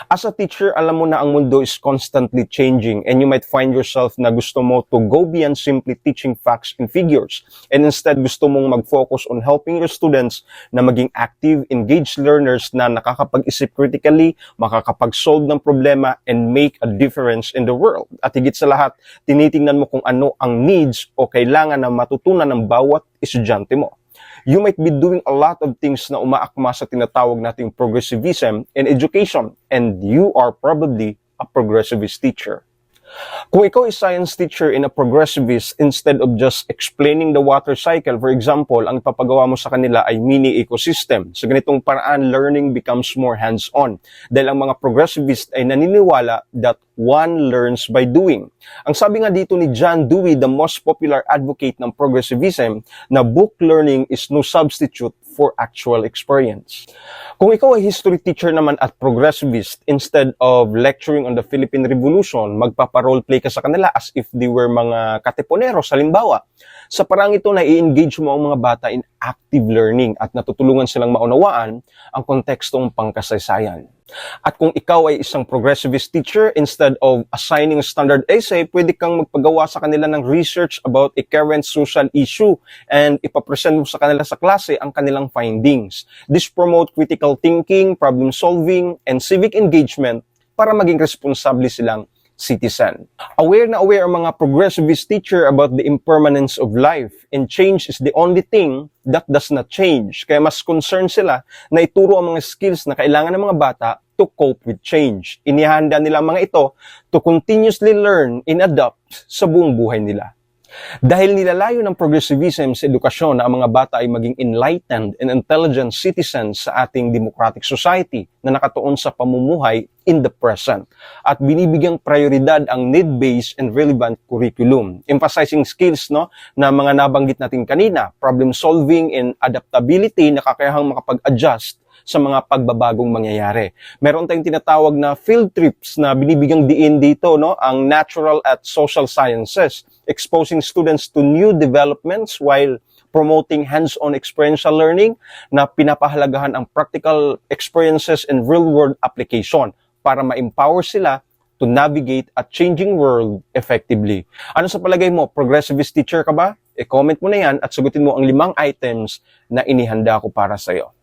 As a teacher, alam mo na ang mundo is constantly changing and you might find yourself na gusto mo to go beyond simply teaching facts and figures. And instead, gusto mong mag-focus on helping your students na maging active, engaged learners na nakakapag-isip critically, makakapag-solve ng problema, and make a difference in the world. At higit sa lahat, tinitingnan mo kung ano ang needs o kailangan na matutunan ng bawat estudyante mo. You might be doing a lot of things na umaakma sa tinatawag nating progressivism in education, and you are probably a progressivist teacher. Kung ikaw ay science teacher in a progressivist, instead of just explaining the water cycle, for example, ang ipapagawa mo sa kanila ay mini ecosystem. Sa ganitong paraan, learning becomes more hands-on. Dahil ang mga progressivist ay naniniwala that one learns by doing. Ang sabi nga dito ni John Dewey, the most popular advocate ng progressivism, na book learning is no substitute for actual experience. Kung ikaw ay history teacher naman at progressivist, instead of lecturing on the Philippine Revolution, magpapa-roleplay ka sa kanila as if they were mga katipunero, halimbawa. Sa parang ito na i-engage mo ang mga bata in active learning at natutulungan silang maunawaan ang kontekstong pangkasaysayan. At kung ikaw ay isang progressivist teacher, instead of assigning a standard essay, pwede kang magpagawa sa kanila ng research about a current social issue and ipapresent mo sa kanila sa klase ang kanilang findings. This promote critical thinking, problem solving, and civic engagement para maging responsable silang citizen. Aware na aware ang mga progressivist teacher about the impermanence of life, and change is the only thing that does not change. Kaya mas concerned sila na ituro ang mga skills na kailangan ng mga bata to cope with change. Inihanda nila ang mga ito to continuously learn and adapt sa buong buhay nila. Dahil nilalayo ng progressivism sa edukasyon na ang mga bata ay maging enlightened and intelligent citizens sa ating democratic society na nakatuon sa pamumuhay in the present at binibigyang prioridad ang need-based and relevant curriculum, emphasizing skills na mga nabanggit natin kanina, problem solving and adaptability na kakayahang makapag-adjust sa mga pagbabagong mangyayari. Meron tayong tinatawag na field trips na binibigyang diin dito, ang natural at social sciences, exposing students to new developments while promoting hands-on experiential learning na pinapahalagahan ang practical experiences and real-world application para ma-empower sila to navigate a changing world effectively. Ano sa palagay mo, progressivist teacher ka ba? E-comment mo na yan at sagutin mo ang 5 items na inihanda ko para sa'yo.